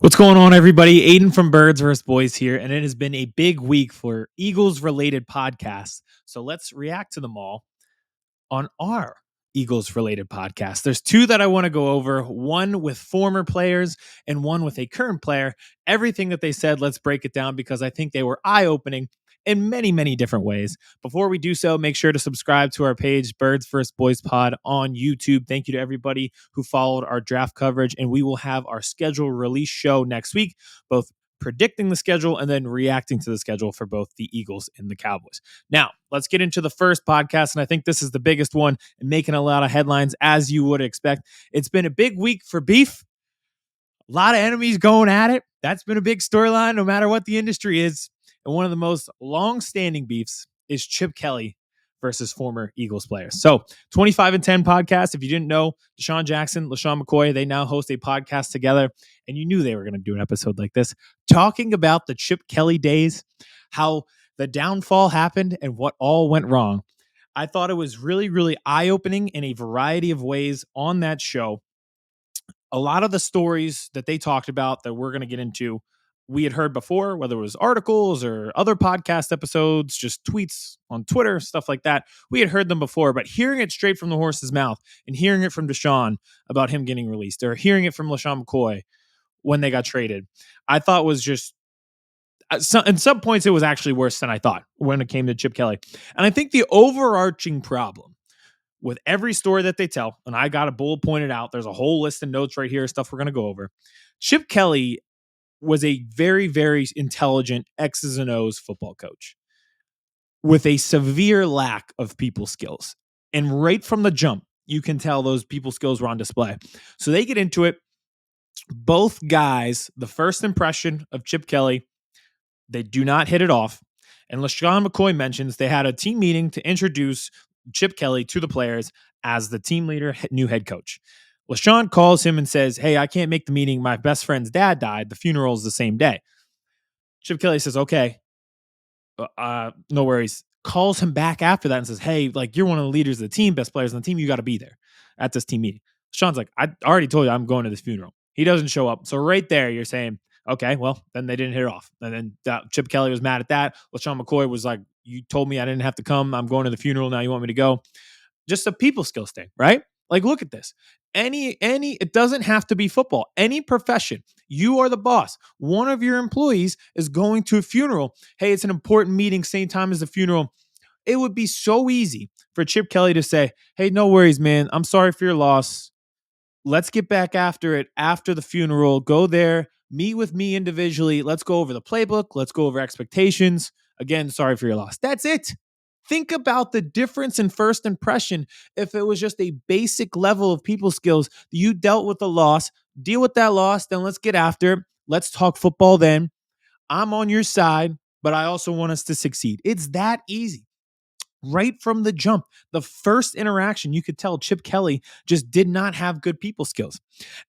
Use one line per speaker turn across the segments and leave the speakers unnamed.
What's going on, everybody? Aidan from Birds vs. Boys here, and it has been a big week for Eagles-related podcasts. So let's react to them all on our Eagles-related podcast. There's two that I want to go over, one with former players and one with a current player. Everything that they said, let's break it down because I think they were eye-opening in many, many different ways. Before we do so, make sure to subscribe to our page, Birds vs. Boys Pod on YouTube. Thank you to everybody who followed our draft coverage, and we will have our schedule release show next week, both predicting the schedule and then reacting to the schedule for both the Eagles and the Cowboys. Now, let's get into the first podcast, and I think this is the biggest one and making a lot of headlines, as you would expect. It's been a big week for beef. A lot of enemies going at it. That's been a big storyline, no matter what the industry is. And one of the most long-standing beefs is Chip Kelly versus former Eagles players. So 25 and 10 podcast. If you didn't know, Desean Jacksøn, Lesean McCoy, they now host a podcast together. And you knew they were going to do an episode like this, talking about the Chip Kelly days, how the downfall happened and what all went wrong. I thought it was really, really eye-opening in a variety of ways on that show. A lot of the stories that they talked about that we're going to get into, we had heard before, whether it was articles or other podcast episodes, just tweets on Twitter, stuff like that. We had heard them before, but hearing it straight from the horse's mouth and hearing it from Desean about him getting released, or hearing it from Lesean McCoy when they got traded, I thought was just, in some points, it was actually worse than I thought when it came to Chip Kelly. And I think the overarching problem with every story that they tell, and I got a bullet pointed out, there's a whole list of notes right here, stuff we're going to go over. Chip Kelly was a very, very intelligent X's and O's football coach with a severe lack of people skills. And right from the jump, you can tell those people skills were on display. So they get into it. Both guys, the first impression of Chip Kelly, they do not hit it off. And Lesean McCoy mentions they had a team meeting to introduce Chip Kelly to the players as the team leader, new head coach. Lesean calls him and says, "Hey, I can't make the meeting. My best friend's dad died. The funeral is the same day." Chip Kelly says, "Okay, no worries." Calls him back after that and says, "Hey, like, you're one of the leaders of the team, best players on the team. You got to be there at this team meeting." Sean's like, "I already told you I'm going to this funeral." He doesn't show up. So right there, you're saying, okay, well, then they didn't hit it off. And then Chip Kelly was mad at that. Lesean McCoy was like, "You told me I didn't have to come. I'm going to the funeral. Now you want me to go." Just a people skills thing, right? Like, look at this. It doesn't have to be football. Any profession, you are the boss. One of your employees is going to a funeral. Hey, it's an important meeting, same time as the funeral. It would be so easy for Chip Kelly to say, "Hey, no worries, man. I'm sorry for your loss. Let's get back after it after the funeral. Go there, meet with me individually. Let's go over the playbook. Let's go over expectations. Again, sorry for your loss." That's it. Think about the difference in first impression if it was just a basic level of people skills. You dealt with the loss, deal with that loss, then let's get after it. Let's talk football then. I'm on your side, but I also want us to succeed. It's that easy. Right from the jump, the first interaction, you could tell Chip Kelly just did not have good people skills.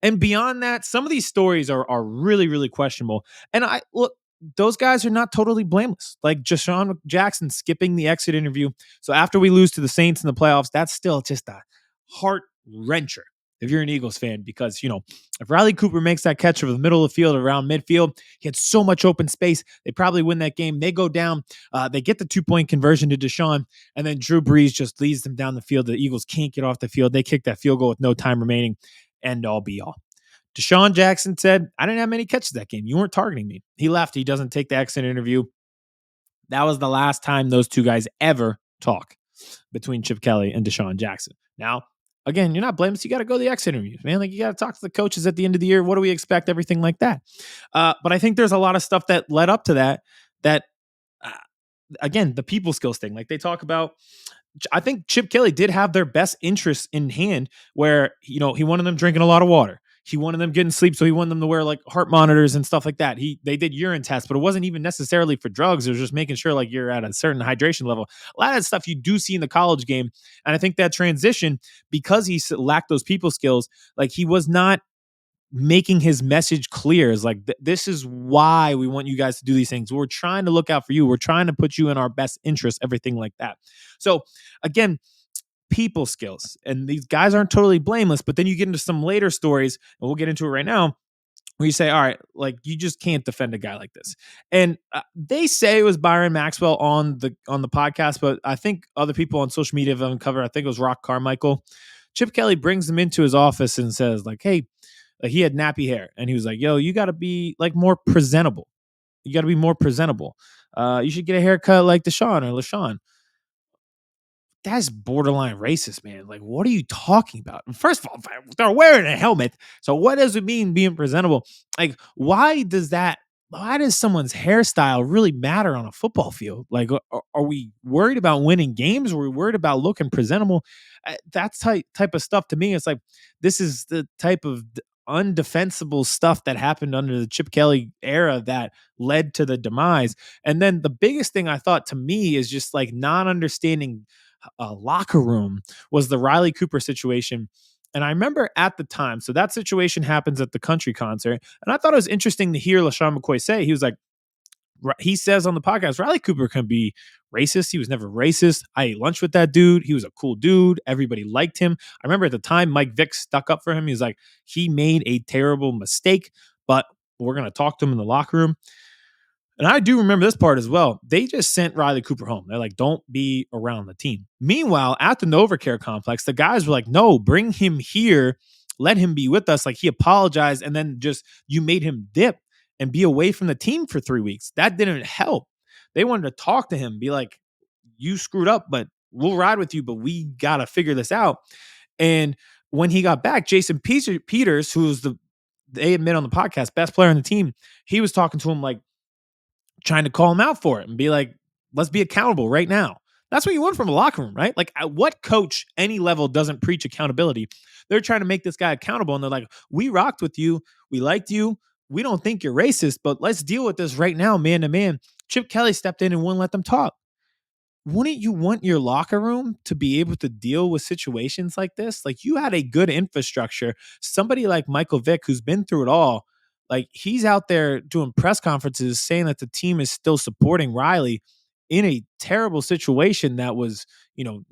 And beyond that, some of these stories are really, really questionable. And I look, those guys are not totally blameless. Like Jason Jackson skipping the exit interview. So after we lose to the Saints in the playoffs, that's still just a heart wrencher if you're an Eagles fan, because, if Riley Cooper makes that catch over the middle of the field around midfield, he had so much open space. They probably win that game. They go down. They get the 2-point conversion to Desean, and then Drew Brees just leads them down the field. The Eagles can't get off the field. They kick that field goal with no time remaining. End all be all. Desean Jackson said, "I didn't have many catches that game. You weren't targeting me." He left. He doesn't take the exit interview. That was the last time those two guys ever talk, between Chip Kelly and Desean Jackson. Now, again, you're not blameless. You got to go to the exit interviews, man. Like, you got to talk to the coaches at the end of the year. What do we expect? Everything like that. But I think there's a lot of stuff that led up to that, uh, again, the people skills thing. Like, they talk about, I think Chip Kelly did have their best interests in hand, where, he wanted them drinking a lot of water. He wanted them getting sleep, so he wanted them to wear, like, heart monitors and stuff like that. They did urine tests, but it wasn't even necessarily for drugs. It was just making sure, like, you're at a certain hydration level. A lot of that stuff you do see in the college game, and I think that transition, because he lacked those people skills, like, he was not making his message clear. Is like, this is why we want you guys to do these things. We're trying to look out for you. We're trying to put you in our best interest, everything like that. So again, people skills, and these guys aren't totally blameless. But then you get into some later stories, and we'll get into it right now, where you say, all right, like you just can't defend a guy like this. And they say it was Byron Maxwell on the podcast, but I think other people on social media have uncovered. I think it was Rock Carmichael. Chip Kelly brings him into his office and says, like, hey, like he had nappy hair, and he was like, yo, you got to be like more presentable. You got to be more presentable. You should get a haircut like Desean or Lesean. That's borderline racist, man. Like, what are you talking about? First of all, they're wearing a helmet. So what does it mean being presentable? Like, why does someone's hairstyle really matter on a football field? Like, are we worried about winning games? Are we worried about looking presentable? That's type of stuff to me. It's like, this is the type of undefensible stuff that happened under the Chip Kelly era that led to the demise. And then the biggest thing I thought to me is just like not understanding locker room was the Riley Cooper situation. And I remember at the time, so that situation happens at the country concert. And I thought it was interesting to hear Lesean McCoy say, he was like, he says on the podcast, Riley Cooper can be racist. He was never racist. I ate lunch with that dude. He was a cool dude. Everybody liked him. I remember at the time, Mike Vick stuck up for him. He was like, he made a terrible mistake, but we're going to talk to him in the locker room. And I do remember this part as well. They just sent Riley Cooper home. They're like, don't be around the team. Meanwhile, at the NovaCare complex, the guys were like, no, bring him here. Let him be with us. Like he apologized. And then just you made him dip and be away from the team for 3 weeks. That didn't help. They wanted to talk to him, be like, you screwed up, but we'll ride with you, but we got to figure this out. And when he got back, Jason Peters, who was they admit on the podcast, best player on the team, he was talking to him like, trying to call him out for it and be like, let's be accountable right now. That's what you want from a locker room, right? Like, what coach, any level, doesn't preach accountability? They're trying to make this guy accountable, and they're like, we rocked with you. We liked you. We don't think you're racist, but let's deal with this right now, man to man. Chip Kelly stepped in and wouldn't let them talk. Wouldn't you want your locker room to be able to deal with situations like this? Like you had a good infrastructure. Somebody like Michael Vick, who's been through it all, like he's out there doing press conferences saying that the team is still supporting Riley in a terrible situation that was,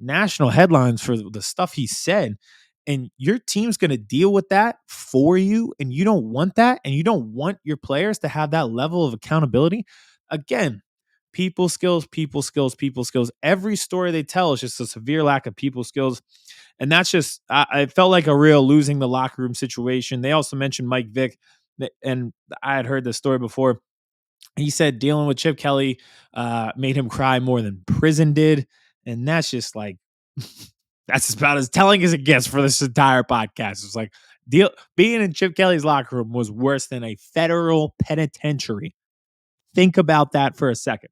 national headlines for the stuff he said. And your team's going to deal with that for you. And you don't want that. And you don't want your players to have that level of accountability. Again, people skills, people skills, people skills. Every story they tell is just a severe lack of people skills. And that's just, I felt like a real losing the locker room situation. They also mentioned Mike Vick, and I had heard this story before. He said dealing with Chip Kelly made him cry more than prison did. And that's just like, that's about as telling as it gets for this entire podcast. It's like being in Chip Kelly's locker room was worse than a federal penitentiary. Think about that for a second.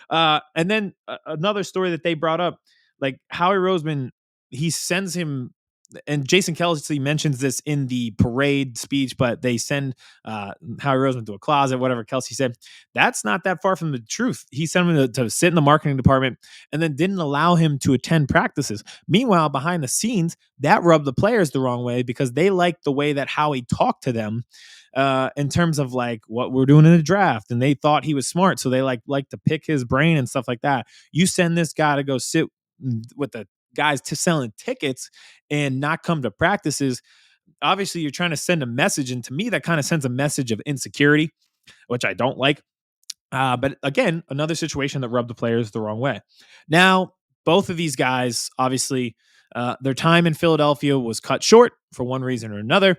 And then another story that they brought up, like Howie Roseman, he sends him, and Jason Kelsey mentions this in the parade speech, but they send Howie Roseman to a closet, whatever Kelsey said. That's not that far from the truth. He sent him to sit in the marketing department and then didn't allow him to attend practices. Meanwhile, behind the scenes, that rubbed the players the wrong way because they liked the way that Howie talked to them in terms of like what we're doing in the draft. And they thought he was smart. So they like to pick his brain and stuff like that. You send this guy to go sit with the guys selling tickets and not come to practices. Obviously, you're trying to send a message. And to me, that kind of sends a message of insecurity, which I don't like. But again, another situation that rubbed the players the wrong way. Now, both of these guys, obviously, their time in Philadelphia was cut short for one reason or another.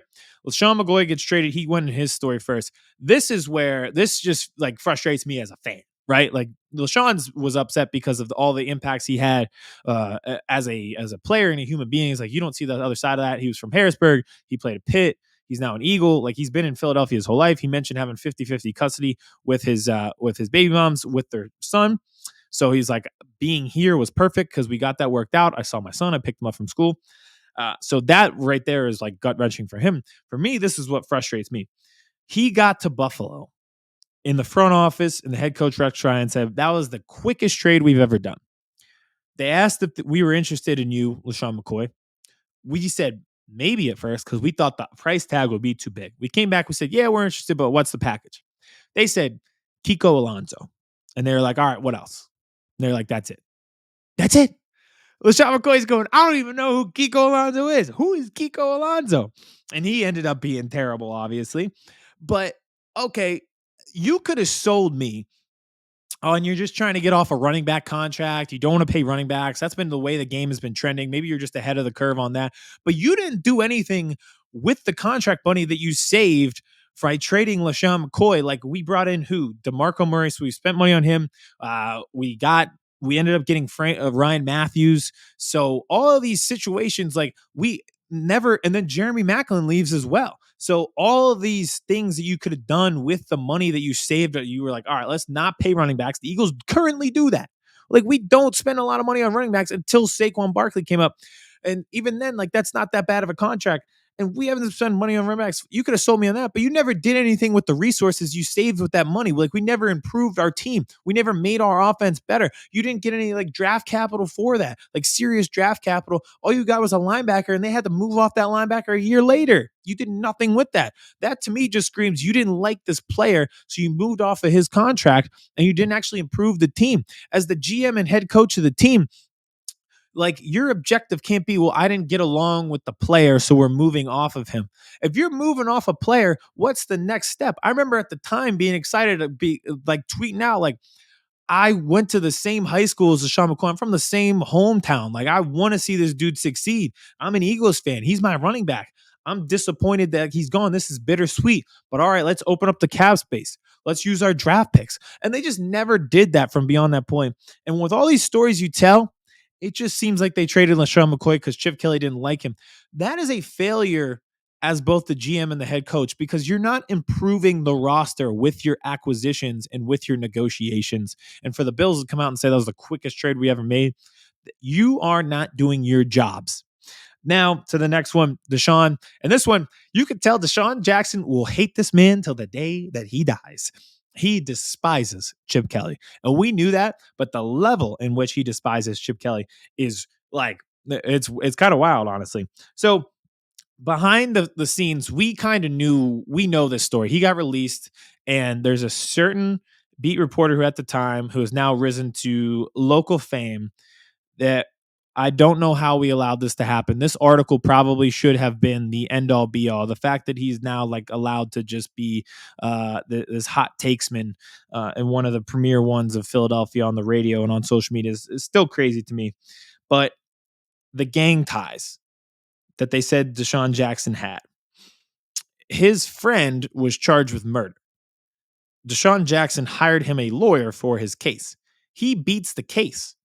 Lesean McCoy gets traded. He went in his story first. This is where this just like frustrates me as a fan, right? Like LeSean was upset because of all the impacts he had as a player and a human being. It's like you don't see the other side of that. He was from Harrisburg. He played at Pitt. He's now an Eagle. Like he's been in Philadelphia his whole life. He mentioned having 50-50 custody with his baby moms, with their son. So he's like, being here was perfect because we got that worked out. I saw my son. I picked him up from school. So that right there is like gut wrenching for him. For me, this is what frustrates me. He got to Buffalo in the front office, and the head coach Rex Ryan said that was the quickest trade we've ever done. They asked if we were interested in you, LeSean McCoy. We said maybe at first because we thought the price tag would be too big. We came back, we said, yeah, we're interested, but what's the package? They said Kiko Alonso. And they were like, all right, what else? And they're like, that's it. That's it. LeSean McCoy's going, I don't even know who Kiko Alonso is. Who is Kiko Alonso? And he ended up being terrible, obviously. But okay, you could have sold me. Oh, and you're just trying to get off a running back contract. You don't want to pay running backs. That's been the way the game has been trending. Maybe you're just ahead of the curve on that. But you didn't do anything with the contract money that you saved by trading Lesean McCoy. Like, we brought in who? DeMarco Murray. So we spent money on him. We ended up getting Ryan Matthews. So all of these situations, like, we never, and then Jeremy Maclin leaves as well. So all of these things that you could have done with the money that you saved, you were like, all right, let's not pay running backs. The Eagles currently do that. Like, we don't spend a lot of money on running backs until Saquon Barkley came up. And even then, like, that's not that bad of a contract. And we haven't spent money on running backs. You could have sold me on that, but you never did anything with the resources you saved with that money. Like, we never improved our team. We never made our offense better. You didn't get any like draft capital for that, like serious draft capital. All you got was a linebacker, and they had to move off that linebacker a year later. You did nothing with that. That to me just screams you didn't like this player, so you moved off of his contract and you didn't actually improve the team. As the GM and head coach of the team, like, your objective can't be, well, I didn't get along with the player, so we're moving off of him. If you're moving off a player, what's the next step? I remember at the time being excited to be like tweeting out, like, I went to the same high school as Lesean McCoy. I'm from the same hometown. Like, I want to see this dude succeed. I'm an Eagles fan. He's my running back. I'm disappointed that he's gone. This is bittersweet. But all right, let's open up the cap space. Let's use our draft picks. And they just never did that from beyond that point. And with all these stories you tell, it just seems like they traded Lesean McCoy because Chip Kelly didn't like him. That is a failure as both the GM and the head coach, because you're not improving the roster with your acquisitions and with your negotiations. And for the Bills to come out and say that was the quickest trade we ever made, you are not doing your jobs. Now to the next one, Desean. And this one, you could tell Desean Jackson will hate this man till the day that he dies. He despises Chip Kelly. And we knew that, but the level in which he despises Chip Kelly is like, it's kind of wild, honestly. So behind the scenes, we kind of we know this story. He got released, and there's a certain beat reporter who at the time, who has now risen to local fame, that I don't know how we allowed this to happen. This article probably should have been the end all be all. The fact that he's now like allowed to just be this hot takesman and one of the premier ones of Philadelphia on the radio and on social media is still crazy to me. But the gang ties that they said Desean Jackson had, his friend was charged with murder. Desean Jackson hired him a lawyer for his case. He beats the case.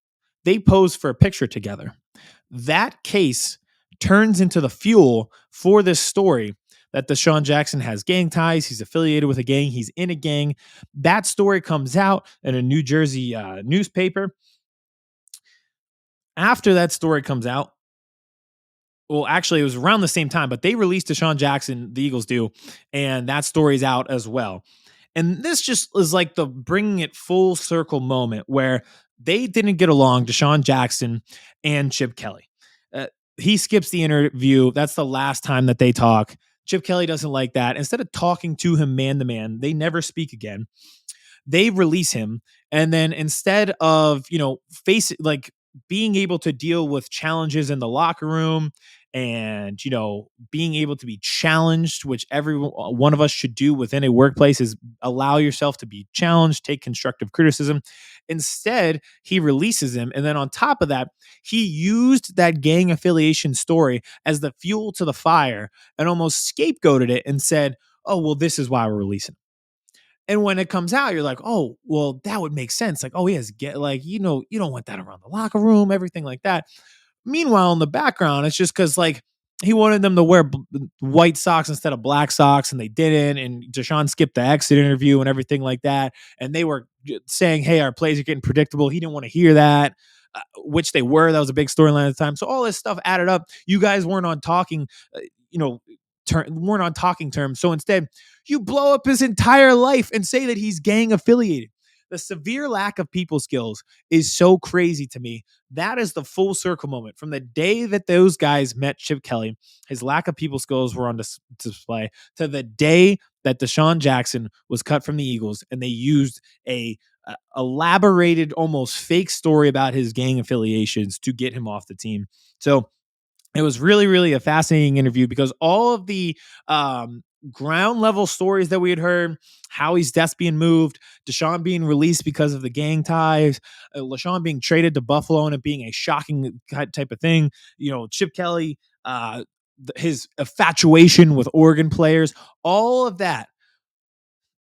They pose for a picture together. That case turns into the fuel for this story that Desean Jackson has gang ties. He's affiliated with a gang. He's in a gang. That story comes out in a New Jersey newspaper. After that story comes out, well, actually, it was around the same time, but they released Desean Jackson, the Eagles do, and that story's out as well. And this just is like the bringing it full circle moment where they didn't get along, Desean Jackson and Chip Kelly. He skips the interview. That's the last time that they talk. Chip Kelly doesn't like that. Instead of talking to him man to man, they never speak again. They release him. And then instead of, like being able to deal with challenges in the locker room and, being able to be challenged, which every one of us should do within a workplace, is allow yourself to be challenged, take constructive criticism. Instead, he releases him. And then on top of that, he used that gang affiliation story as the fuel to the fire and almost scapegoated it and said, oh, well, this is why we're releasing him. And when it comes out, you're like, oh, well, that would make sense. Like, oh, he has you don't want that around the locker room, everything like that. Meanwhile, in the background, it's just because like he wanted them to wear white socks instead of black socks, and they didn't. And Desean skipped the exit interview and everything like that. And they were saying, hey, our plays are getting predictable. He didn't want to hear that, which they were. That was a big storyline at the time. So all this stuff added up. You guys weren't on talking, weren't on talking terms. So instead, you blow up his entire life and say that he's gang affiliated. The severe lack of people skills is so crazy to me. That is the full circle moment. From the day that those guys met Chip Kelly, his lack of people skills were on display, to the day that Desean Jackson was cut from the Eagles and they used a elaborated, almost fake story about his gang affiliations to get him off the team. So it was really, really a fascinating interview because all of the ground level stories that we had heard, Howie's desk being moved, Desean being released because of the gang ties, Lesean being traded to Buffalo and it being a shocking type of thing. Chip Kelly, his infatuation with Oregon players, all of that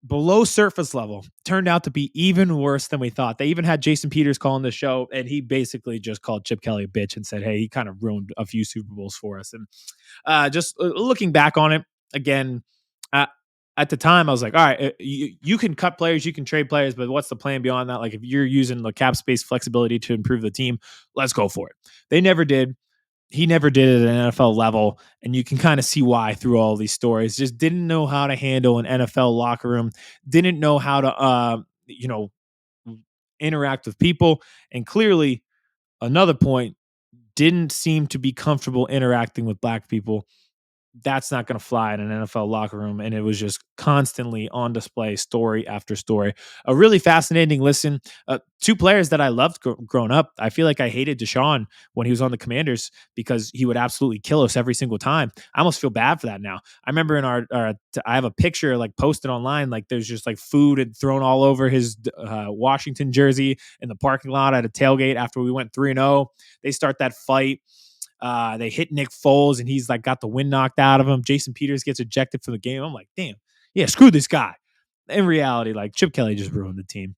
below surface level turned out to be even worse than we thought. They even had Jason Peters calling the show, and he basically just called Chip Kelly a bitch and said, hey, he kind of ruined a few Super Bowls for us. And just looking back on it again, at the time, I was like, all right, you can cut players, you can trade players, but what's the plan beyond that? Like, if you're using the cap space flexibility to improve the team, let's go for it. They never did. He never did it at an NFL level, and you can kind of see why through all these stories. Just didn't know how to handle an NFL locker room, didn't know how to, interact with people, and clearly, another point, didn't seem to be comfortable interacting with black people. That's not going to fly in an NFL locker room. And it was just constantly on display, story after story. A really fascinating listen. Two players that I loved growing up. I feel like I hated Desean when he was on the Commanders because he would absolutely kill us every single time. I almost feel bad for that now. I remember in I have a picture like posted online, like there's just like food and thrown all over his Washington jersey in the parking lot at a tailgate after we went 3-0. They start that fight. They hit Nick Foles and he's like got the wind knocked out of him. Jason Peters gets ejected from the game. I'm like, damn, yeah, screw this guy. In reality, like Chip Kelly just ruined the team.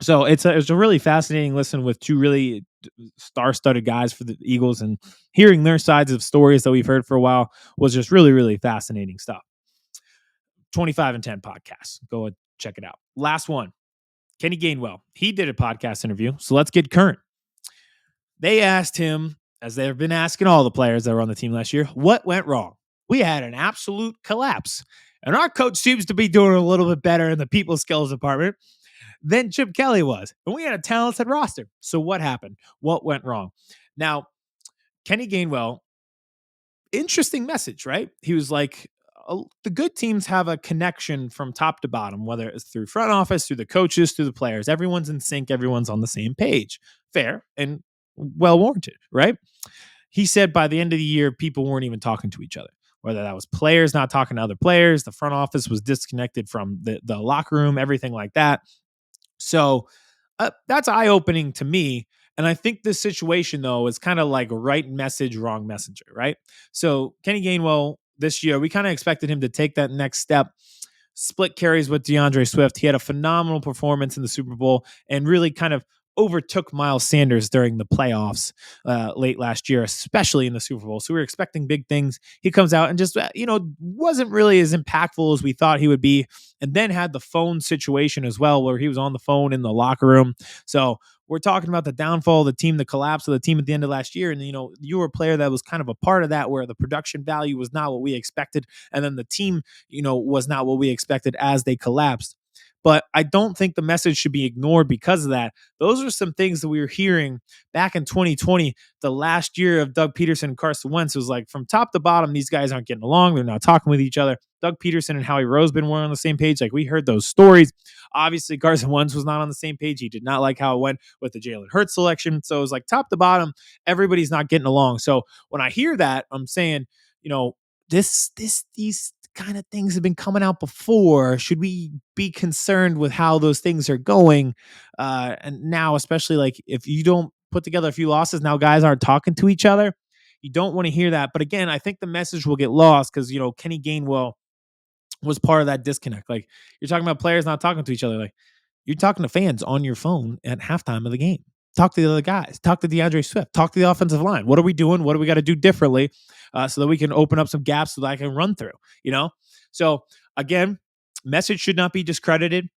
So it's a really fascinating listen with two really star-studded guys for the Eagles, and hearing their sides of stories that we've heard for a while was just really, really fascinating stuff. 25 and 10 podcast. Go and check it out. Last one, Kenny Gainwell. He did a podcast interview. So let's get current. They asked him, as they've been asking all the players that were on the team last year, what went wrong? We had an absolute collapse. And our coach seems to be doing a little bit better in the people skills department than Chip Kelly was. And we had a talented roster. So what happened? What went wrong? Now, Kenny Gainwell, interesting message, right? He was like, the good teams have a connection from top to bottom, whether it's through front office, through the coaches, through the players. Everyone's in sync. Everyone's on the same page. Fair and well warranted, right? He said by the end of the year, people weren't even talking to each other, whether that was players not talking to other players, the front office was disconnected from the locker room, everything like that. So that's eye-opening to me. And I think this situation, though, is kind of like right message, wrong messenger, right? So Kenny Gainwell this year, we kind of expected him to take that next step, split carries with DeAndre Swift. He had a phenomenal performance in the Super Bowl and really kind of overtook Miles Sanders during the playoffs late last year, especially in the Super Bowl. So we were expecting big things. He comes out and just, wasn't really as impactful as we thought he would be. And then had the phone situation as well, where he was on the phone in the locker room. So we're talking about the downfall of the team, the collapse of the team at the end of last year. And, you were a player that was kind of a part of that, where the production value was not what we expected. And then the team, was not what we expected as they collapsed. But I don't think the message should be ignored because of that. Those are some things that we were hearing back in 2020, the last year of Doug Peterson and Carson Wentz. Was like from top to bottom, these guys aren't getting along. They're not talking with each other. Doug Peterson and Howie Roseman weren't on the same page. Like, we heard those stories. Obviously, Carson Wentz was not on the same page. He did not like how it went with the Jalen Hurts selection. So it was like top to bottom, everybody's not getting along. So when I hear that, I'm saying, these kind of things have been coming out before. Should we be concerned with how those things are going? And now, especially like if you don't put together a few losses, now guys aren't talking to each other. You don't want to hear that. But again, I think the message will get lost because, Kenny Gainwell was part of that disconnect. Like, you're talking about players not talking to each other. Like, you're talking to fans on your phone at halftime of the game. Talk to the other guys. Talk to DeAndre Swift. Talk to the offensive line. What are we doing? What do we got to do differently so that we can open up some gaps so that I can run through, So, again, message should not be discredited,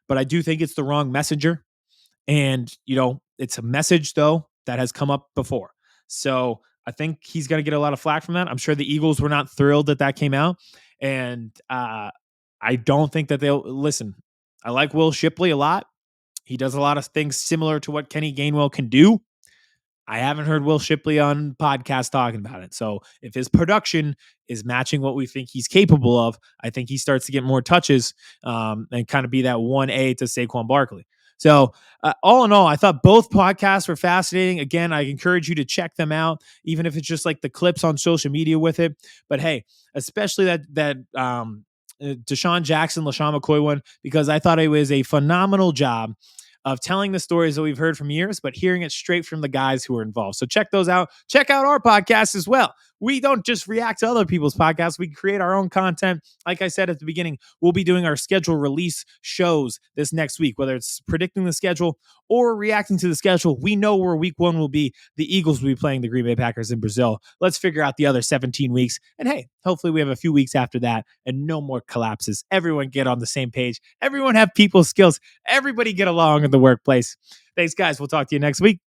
but I do think it's the wrong messenger. And, it's a message, though, that has come up before. So I think he's going to get a lot of flack from that. I'm sure the Eagles were not thrilled that came out. And I don't think that they'll listen. I like Will Shipley a lot. He does a lot of things similar to what Kenny Gainwell can do. I haven't heard Will Shipley on podcasts talking about it. So if his production is matching what we think he's capable of, I think he starts to get more touches and kind of be that 1A to Saquon Barkley. So, all in all, I thought both podcasts were fascinating. Again, I encourage you to check them out, even if it's just like the clips on social media with it. But hey, especially Deshaun Jackson, Lesean McCoy one, because I thought it was a phenomenal job of telling the stories that we've heard from years, but hearing it straight from the guys who are involved. So check those out. Check out our podcast as well. We don't just react to other people's podcasts. We create our own content. Like I said at the beginning, we'll be doing our schedule release shows this next week, whether it's predicting the schedule or reacting to the schedule. We know where week 1 will be. The Eagles will be playing the Green Bay Packers in Brazil. Let's figure out the other 17 weeks. And hey, hopefully we have a few weeks after that and no more collapses. Everyone get on the same page. Everyone have people skills. Everybody get along in the workplace. Thanks, guys. We'll talk to you next week.